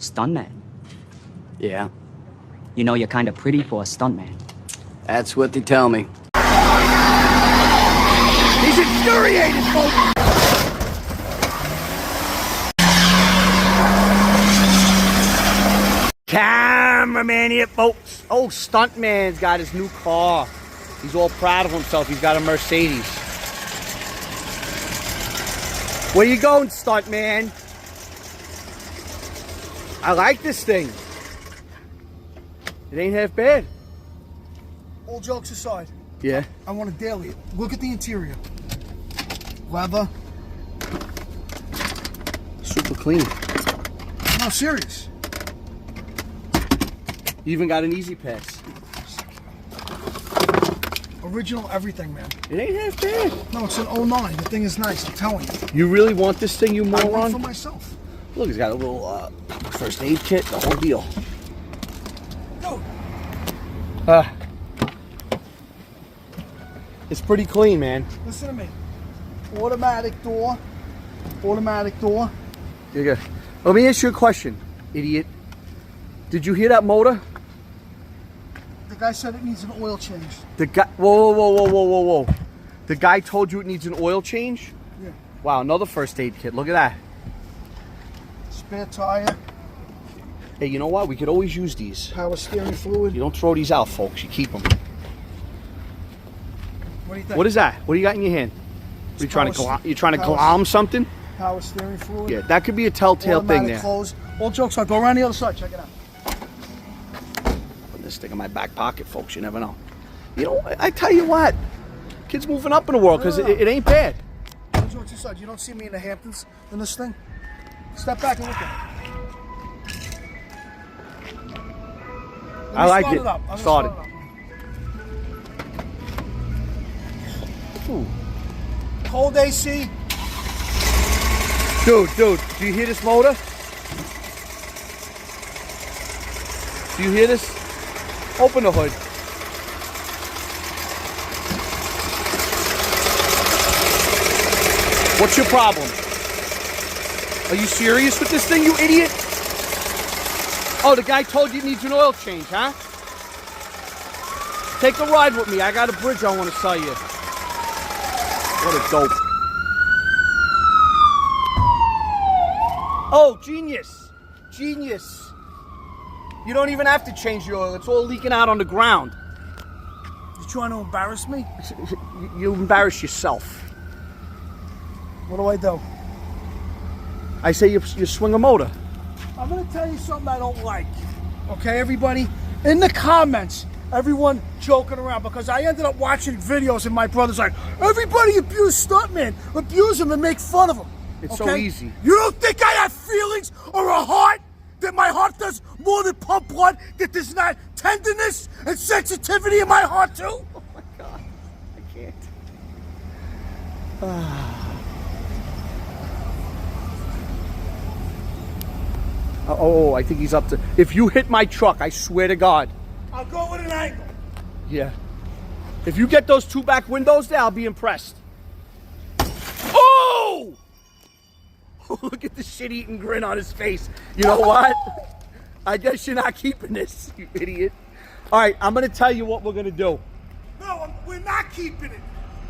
Stuntman. Yeah, You know you're kind of pretty for a stuntman. that's what they tell me. He's infuriated, folks! Cameraman here, folks. Oh, Stuntman's got his new car. He's all proud of himself. He's got a Mercedes. Where you going, Stuntman? I like this thing. It ain't half bad. All jokes aside, Yeah. I want to daily it. Look at the interior. Leather. Super clean. No, serious. You even got an easy pass. Original everything, man. It ain't half bad. No, it's an 09. The thing is nice, I'm telling you. You really want this thing, you I want it moron? for myself. Look, it's got a little first aid kit, the whole deal. Dude, It's pretty clean, man. listen to me. Automatic door. Automatic door. You're good. Let me ask you a question, idiot. Did you hear that motor? The guy said it needs an oil change. The guy. Whoa. The guy told you it needs an oil change? Yeah. Wow, another first aid kit. Look at that. Spare tire. Hey, you know what? We could always use these. Power steering fluid. You don't throw these out, folks. You keep them. What do you think? What is that? What do you got in your hand? You trying to glom something? Power steering fluid. Yeah, that could be a telltale thing there. Close. All jokes aside, go around the other side. Check it out. Put this thing in my back pocket, folks. You never know. You know, I tell you what. Kids moving up in the world because it ain't bad. All jokes aside, you don't see me in the Hamptons in this thing? Step back and look at it. I like it. Started. Ooh. Cold AC. Dude, do you hear this motor? Do you hear this? Open the hood. What's your problem? Are you serious with this thing, you idiot? Oh, the guy told you it needs an oil change, huh? Take a ride with me. I got a bridge I want to sell you. What a dope. Oh, genius. Genius. You don't even have to change the oil. It's all leaking out on the ground. You trying to embarrass me? You embarrass yourself. What do I do? I say you swing a motor. I'm gonna tell you something I don't like. Okay, everybody? In the comments, everyone joking around because I ended up watching videos and my brother's like, everybody abuse Stuntman. Abuse him and make fun of him. It's so easy. You don't think I have feelings or a heart? That my heart does more than pump blood? That there's not tenderness and sensitivity in my heart too? Oh my God, I can't. Oh, I think he's up to... If you hit my truck, I swear to God. I'll go with an angle. Yeah. If you get those two back windows there, I'll be impressed. Oh! Look at the shit-eating grin on his face. You know what? I guess you're not keeping this, you idiot. All right, I'm going to tell you what we're going to do. No, we're not keeping it.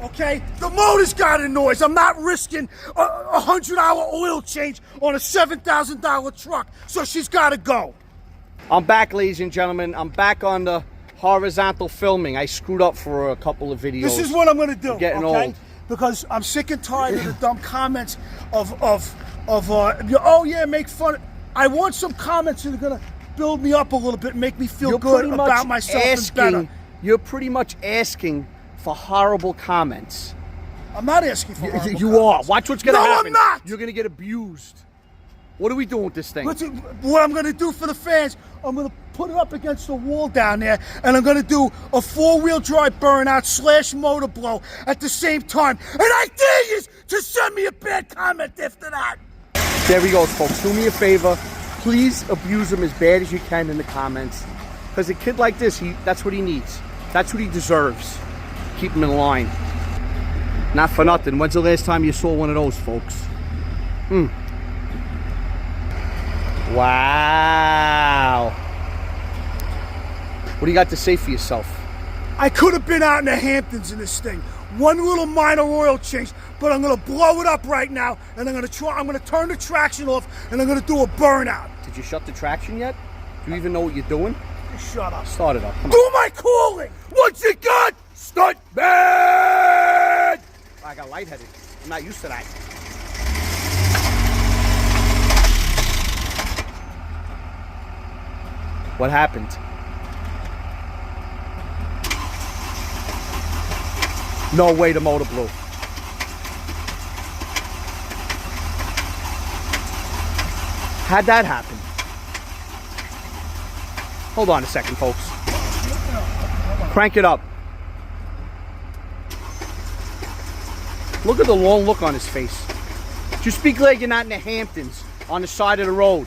Okay? The motor's got a noise. I'm not risking a $100 oil change on a $7,000 truck. So she's got to go. I'm back, ladies and gentlemen. I'm back on the horizontal filming. I screwed up for a couple of videos. This is what I'm going to do. Getting okay? old. Because I'm sick and tired of the dumb comments of oh yeah, make fun. I want some comments that are going to build me up a little bit, make me feel good about myself and better. You're pretty much asking for horrible comments. I'm not asking for horrible You comments. are. Watch what's going to happen. No, I'm not. You're going to get abused. What are we doing with this thing? What I'm going to do for the fans, I'm going to put it up against the wall down there, and I'm going to do a 4-wheel drive burnout / motor blow at the same time. And I dare you to send me a bad comment after that. There we go, folks. Do me a favor. Please abuse him as bad as you can in the comments. Because a kid like this, that's what he needs. That's what he deserves. Keep him in line. Not for nothing. When's the last time you saw one of those, folks? Wow. What do you got to say for yourself? I could have been out in the Hamptons in this thing. One little minor oil change, but I'm gonna blow it up right now, and I'm gonna turn the traction off, and I'm gonna do a burnout. Did you shut the traction yet? Do you even know what you're doing? Just shut up. Start it up. Come on. Do my calling! What's it got? Stuntman! I got lightheaded. I'm not used to that. What happened? No way the motor blew. How'd that happen? Hold on a second, folks. Crank it up. Look at the long look on his face. Just speak like you're not in the Hamptons on the side of the road.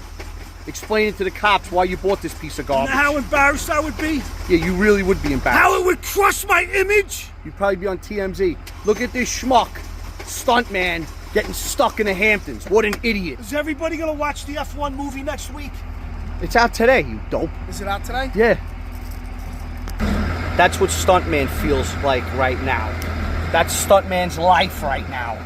Explaining to the cops why you bought this piece of garbage. You know how embarrassed I would be? Yeah, you really would be embarrassed. How it would crush my image? You'd probably be on TMZ. Look at this schmuck, stuntman, getting stuck in the Hamptons. What an idiot. Is everybody gonna watch the F1 movie next week? It's out today, you dope. Is it out today? Yeah. That's what Stuntman feels like right now. That's Stuntman's life right now.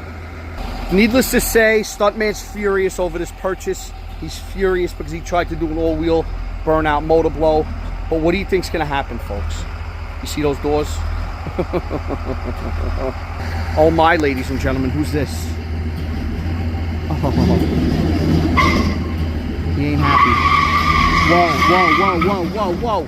Needless to say, Stuntman's furious over this purchase. He's furious because he tried to do an all-wheel burnout motor blow. But what do you think's gonna happen, folks? You see those doors? Oh my, ladies and gentlemen, who's this? Oh. He ain't happy. Whoa, whoa, whoa, whoa, whoa, whoa.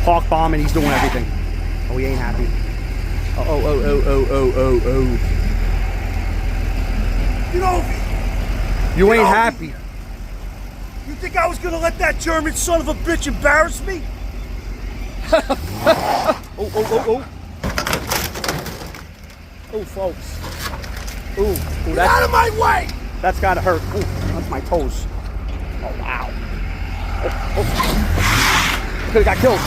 Park bomb and he's doing everything. Oh, he ain't happy. Oh. You know, You ain't happy. You think I was gonna let that German son of a bitch embarrass me? Oh. Oh, folks. Ooh, Get out of my way! That's gotta hurt. Ooh, that's my toes. Oh, wow. Oh. Could've got killed.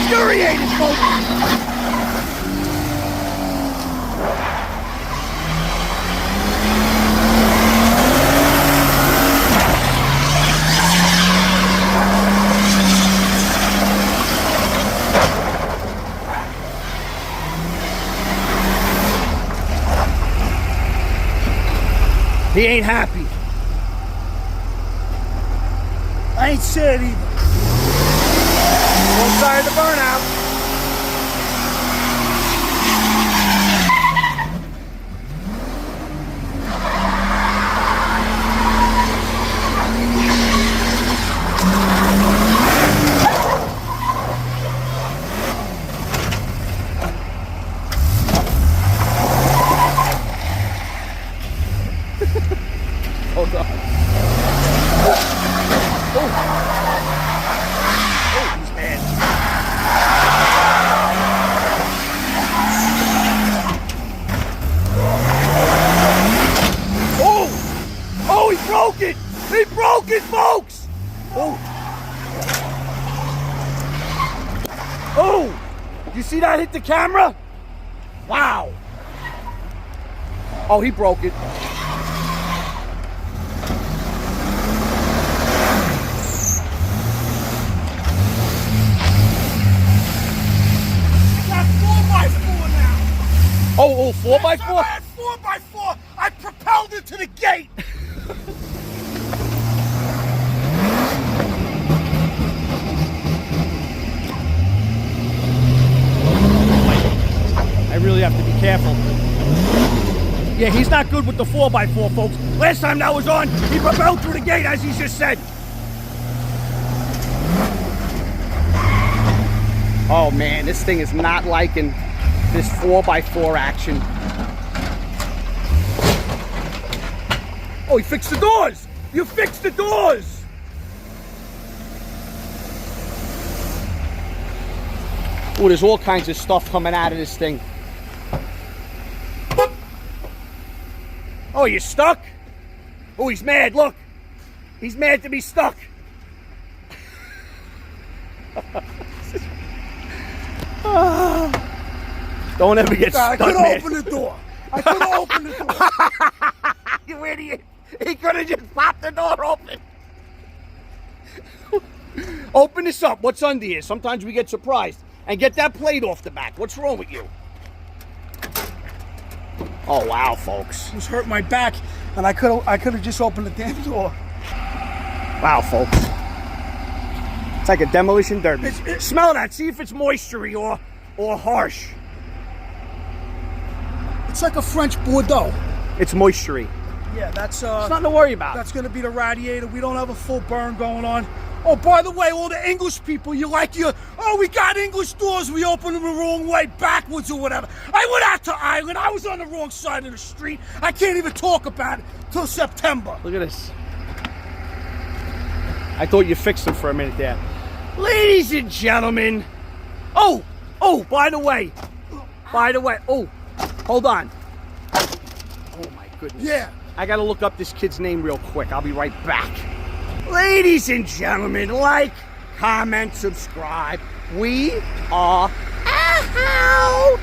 Infuriated, folks. He ain't happy. I ain't sad either. One side of the burnout. Hold on. He broke it, folks! Oh! You see that hit the camera? Wow! Oh, he broke it. Got 4x4 now. Oh, 4x4? I had 4x4. I propelled it to the gate. I really have to be careful. Yeah, he's not good with the 4x4, folks. Last time that was on, he propelled through the gate, as he just said. Oh man, this thing is not liking this 4x4 action. Oh, he fixed the doors! You fixed the doors! Oh, there's all kinds of stuff coming out of this thing. Oh, you stuck? Oh, he's mad, look. He's mad to be stuck. Don't ever get stuck, I could man. open the door. I could have opened the door. You idiot. He could have just popped the door open. Open this up. What's under here? Sometimes we get surprised. And get that plate off the back. What's wrong with you? Oh, wow, folks. It was hurting my back, and I could have just opened the damn door. Wow, folks. It's like a demolition derby. Smell that. See if it's moistury or harsh. It's like a French Bordeaux. It's moistury. Yeah, that's It's nothing to worry about. That's gonna be the radiator. We don't have a full burn going on. Oh, by the way, all the English people, we got English doors, we opened them the wrong way, backwards or whatever. I went out to Ireland, I was on the wrong side of the street. I can't even talk about it till September. Look at this. I thought you fixed them for a minute there. Ladies and gentlemen. Oh, by the way, oh, hold on. Oh my goodness. Yeah. I gotta look up this kid's name real quick. I'll be right back. Ladies and gentlemen, like, comment, subscribe. We are out.